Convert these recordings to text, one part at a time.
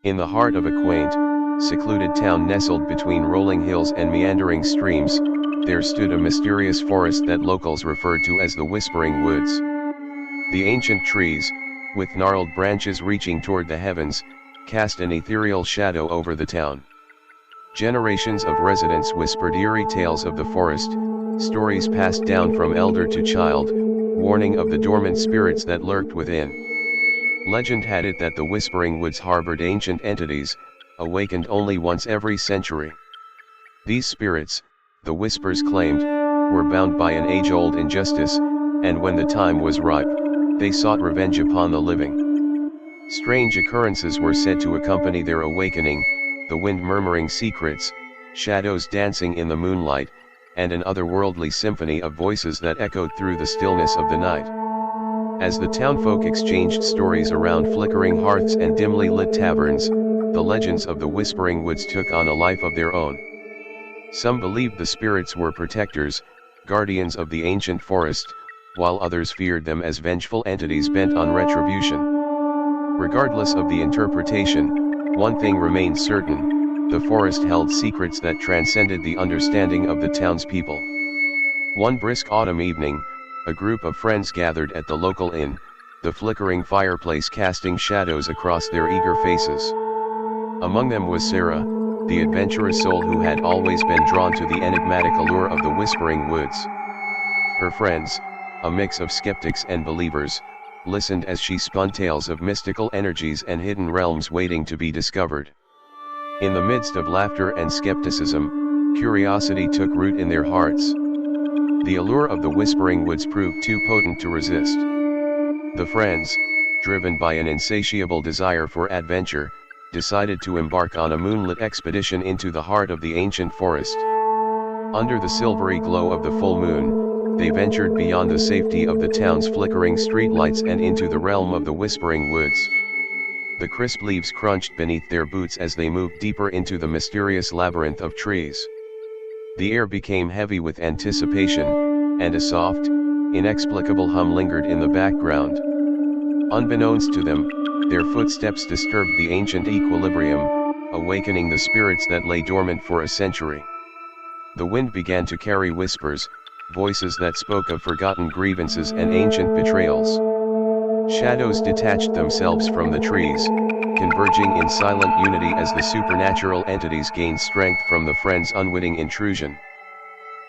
In the heart of a quaint, secluded town nestled between rolling hills and meandering streams, there stood a mysterious forest that locals referred to as the Whispering Woods. The ancient trees, with gnarled branches reaching toward the heavens, cast an ethereal shadow over the town. Generations of residents whispered eerie tales of the forest, stories passed down from elder to child, warning of the dormant spirits that lurked within. Legend had it that the Whispering Woods harbored ancient entities, awakened only once every century. These spirits, the Whispers claimed, were bound by an age-old injustice, and when the time was ripe, they sought revenge upon the living. Strange occurrences were said to accompany their awakening, the wind murmuring secrets, shadows dancing in the moonlight, and an otherworldly symphony of voices that echoed through the stillness of the night. As the townfolk exchanged stories around flickering hearths and dimly lit taverns, the legends of the Whispering Woods took on a life of their own. Some believed the spirits were protectors, guardians of the ancient forest, while others feared them as vengeful entities bent on retribution. Regardless of the interpretation, one thing remained certain: the forest held secrets that transcended the understanding of the townspeople. One brisk autumn evening, a group of friends gathered at the local inn, the flickering fireplace casting shadows across their eager faces. Among them was Sarah, the adventurous soul who had always been drawn to the enigmatic allure of the Whispering Woods. Her friends, a mix of skeptics and believers, listened as she spun tales of mystical energies and hidden realms waiting to be discovered. In the midst of laughter and skepticism, curiosity took root in their hearts. The allure of the Whispering Woods proved too potent to resist. The friends, driven by an insatiable desire for adventure, decided to embark on a moonlit expedition into the heart of the ancient forest. Under the silvery glow of the full moon, they ventured beyond the safety of the town's flickering streetlights and into the realm of the Whispering Woods. The crisp leaves crunched beneath their boots as they moved deeper into the mysterious labyrinth of trees. The air became heavy with anticipation, and a soft, inexplicable hum lingered in the background. Unbeknownst to them, their footsteps disturbed the ancient equilibrium, awakening the spirits that lay dormant for a century. The wind began to carry whispers, voices that spoke of forgotten grievances and ancient betrayals. Shadows detached themselves from the trees, converging in silent unity as the supernatural entities gained strength from the friends' unwitting intrusion.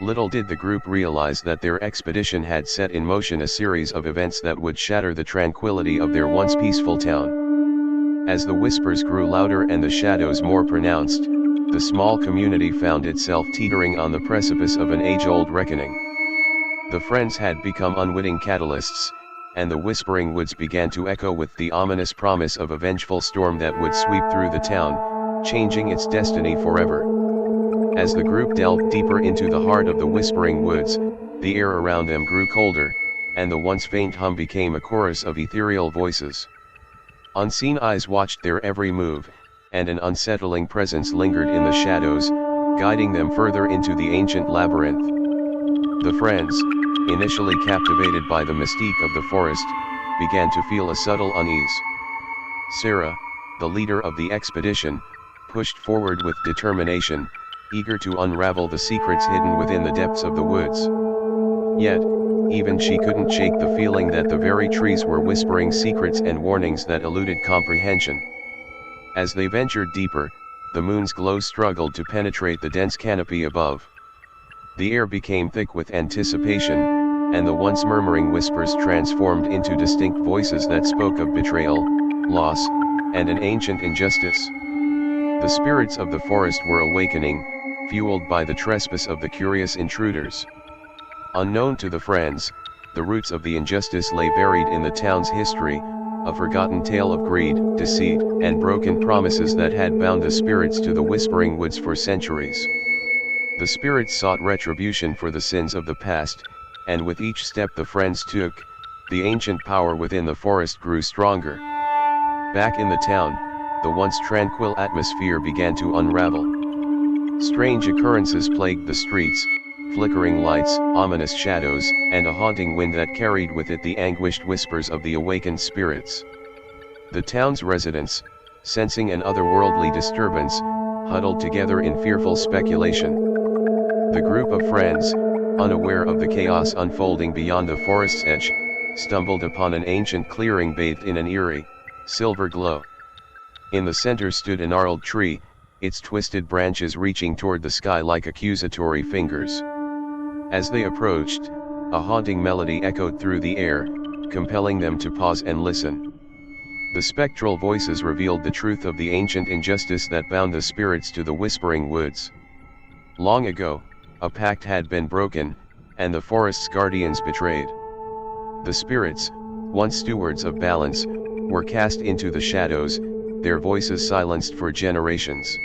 Little did the group realize that their expedition had set in motion a series of events that would shatter the tranquility of their once peaceful town. As the whispers grew louder and the shadows more pronounced, the small community found itself teetering on the precipice of an age-old reckoning. The friends had become unwitting catalysts, and the Whispering Woods began to echo with the ominous promise of a vengeful storm that would sweep through the town, changing its destiny forever. As the group delved deeper into the heart of the Whispering Woods, the air around them grew colder, and the once faint hum became a chorus of ethereal voices. Unseen eyes watched their every move, and an unsettling presence lingered in the shadows, guiding them further into the ancient labyrinth. The friends, initially captivated by the mystique of the forest, began to feel a subtle unease. Sarah, the leader of the expedition, pushed forward with determination, eager to unravel the secrets hidden within the depths of the woods. Yet, even she couldn't shake the feeling that the very trees were whispering secrets and warnings that eluded comprehension. As they ventured deeper, the moon's glow struggled to penetrate the dense canopy above. The air became thick with anticipation, and the once murmuring whispers transformed into distinct voices that spoke of betrayal, loss, and an ancient injustice. The spirits of the forest were awakening, fueled by the trespass of the curious intruders. Unknown to the friends, the roots of the injustice lay buried in the town's history, a forgotten tale of greed, deceit, and broken promises that had bound the spirits to the Whispering Woods for centuries. The spirits sought retribution for the sins of the past, and with each step the friends took, the ancient power within the forest grew stronger. Back in the town, the once tranquil atmosphere began to unravel. Strange occurrences plagued the streets, flickering lights, ominous shadows, and a haunting wind that carried with it the anguished whispers of the awakened spirits. The town's residents, sensing an otherworldly disturbance, huddled together in fearful speculation. The group of friends, unaware of the chaos unfolding beyond the forest's edge, stumbled upon an ancient clearing bathed in an eerie, silver glow. In the center stood a gnarled tree, its twisted branches reaching toward the sky like accusatory fingers. As they approached, a haunting melody echoed through the air, compelling them to pause and listen. The spectral voices revealed the truth of the ancient injustice that bound the spirits to the Whispering Woods. Long ago, a pact had been broken, and the forest's guardians betrayed. The spirits, once stewards of balance, were cast into the shadows, their voices silenced for generations.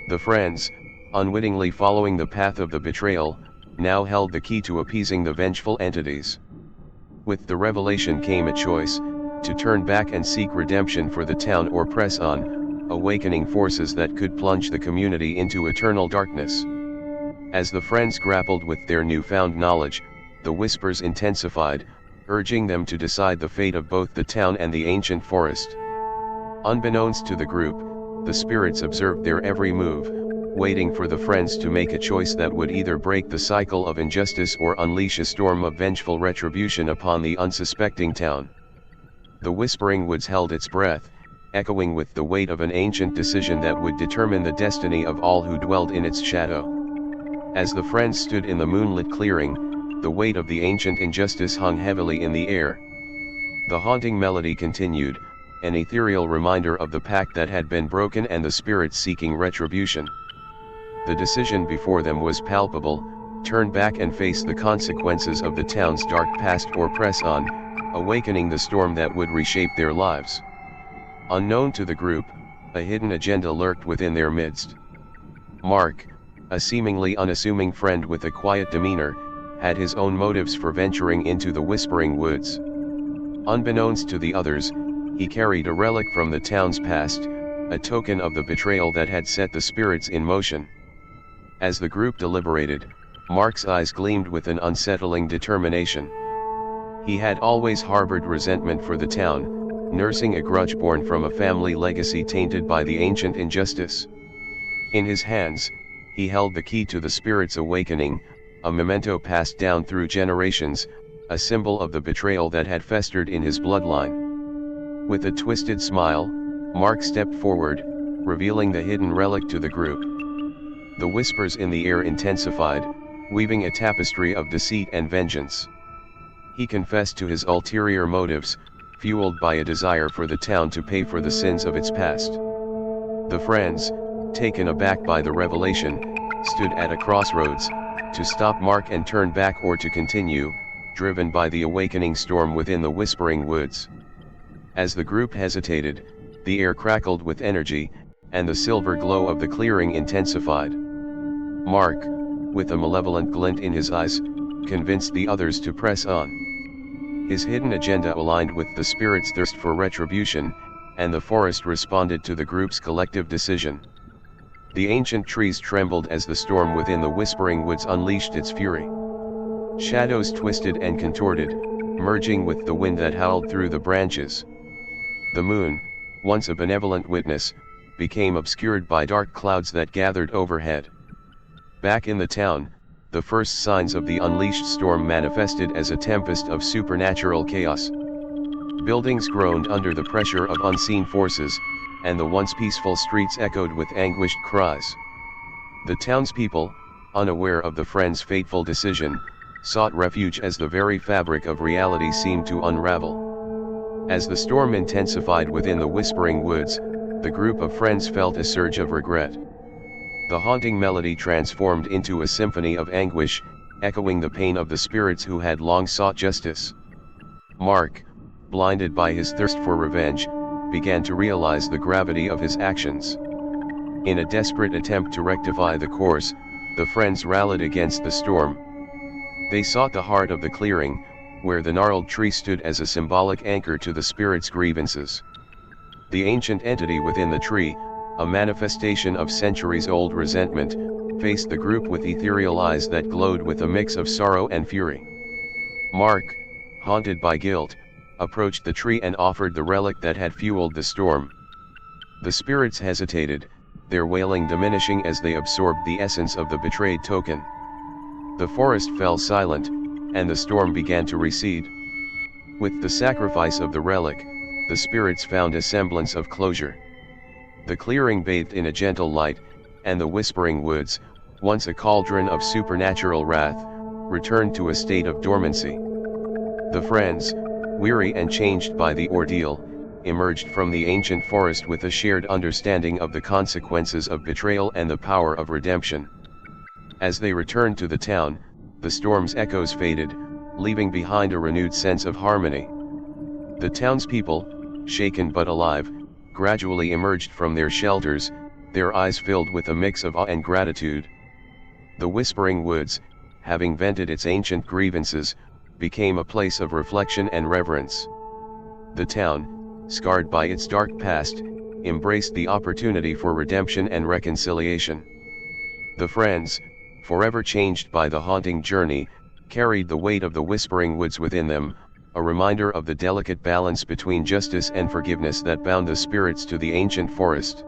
The friends, unwittingly following the path of the betrayal, now held the key to appeasing the vengeful entities. With the revelation came a choice, to turn back and seek redemption for the town or press on, awakening forces that could plunge the community into eternal darkness. As the friends grappled with their newfound knowledge, the whispers intensified, urging them to decide the fate of both the town and the ancient forest. Unbeknownst to the group, the spirits observed their every move, waiting for the friends to make a choice that would either break the cycle of injustice or unleash a storm of vengeful retribution upon the unsuspecting town. The Whispering Woods held its breath, echoing with the weight of an ancient decision that would determine the destiny of all who dwelled in its shadow. As the friends stood in the moonlit clearing, the weight of the ancient injustice hung heavily in the air. The haunting melody continued, an ethereal reminder of the pact that had been broken and the spirits seeking retribution. The decision before them was palpable: turn back and face the consequences of the town's dark past or press on, awakening the storm that would reshape their lives. Unknown to the group, a hidden agenda lurked within their midst. Mark, a seemingly unassuming friend with a quiet demeanor, had his own motives for venturing into the Whispering Woods. Unbeknownst to the others, he carried a relic from the town's past, a token of the betrayal that had set the spirits in motion. As the group deliberated, Mark's eyes gleamed with an unsettling determination. He had always harbored resentment for the town, nursing a grudge born from a family legacy tainted by the ancient injustice. In his hands, he held the key to the spirit's awakening, a memento passed down through generations, a symbol of the betrayal that had festered in his bloodline. With a twisted smile, Mark stepped forward, revealing the hidden relic to the group. The whispers in the air intensified, weaving a tapestry of deceit and vengeance. He confessed to his ulterior motives, fueled by a desire for the town to pay for the sins of its past. The friends, taken aback by the revelation, stood at a crossroads, to stop Mark and turn back or to continue, driven by the awakening storm within the Whispering Woods. As the group hesitated, the air crackled with energy, and the silver glow of the clearing intensified. Mark, with a malevolent glint in his eyes, convinced the others to press on. His hidden agenda aligned with the spirit's thirst for retribution, and the forest responded to the group's collective decision. The ancient trees trembled as the storm within the Whispering Woods unleashed its fury. Shadows twisted and contorted, merging with the wind that howled through the branches. The moon, once a benevolent witness, became obscured by dark clouds that gathered overhead. Back in the town, the first signs of the unleashed storm manifested as a tempest of supernatural chaos. Buildings groaned under the pressure of unseen forces, and the once peaceful streets echoed with anguished cries. The townspeople, unaware of the friends' fateful decision, sought refuge as the very fabric of reality seemed to unravel. As the storm intensified within the Whispering Woods, the group of friends felt a surge of regret. The haunting melody transformed into a symphony of anguish, echoing the pain of the spirits who had long sought justice. Mark, blinded by his thirst for revenge, began to realize the gravity of his actions. In a desperate attempt to rectify the course, the friends rallied against the storm. They sought the heart of the clearing, where the gnarled tree stood as a symbolic anchor to the spirit's grievances. The ancient entity within the tree, a manifestation of centuries-old resentment, faced the group with ethereal eyes that glowed with a mix of sorrow and fury. Mark, haunted by guilt, approached the tree and offered the relic that had fueled the storm. The spirits hesitated, their wailing diminishing as they absorbed the essence of the betrayed token. The forest fell silent, and the storm began to recede. With the sacrifice of the relic, the spirits found a semblance of closure. The clearing bathed in a gentle light, and the whispering woods, once a cauldron of supernatural wrath, returned to a state of dormancy. The friends, weary and changed by the ordeal, emerged from the ancient forest with a shared understanding of the consequences of betrayal and the power of redemption. As they returned to the town, the storm's echoes faded, leaving behind a renewed sense of harmony. The townspeople, shaken but alive, gradually emerged from their shelters, their eyes filled with a mix of awe and gratitude. The Whispering Woods, having vented its ancient grievances, became a place of reflection and reverence. The town, scarred by its dark past, embraced the opportunity for redemption and reconciliation. The friends, forever changed by the haunting journey, carried the weight of the Whispering Woods within them, a reminder of the delicate balance between justice and forgiveness that bound the spirits to the ancient forest.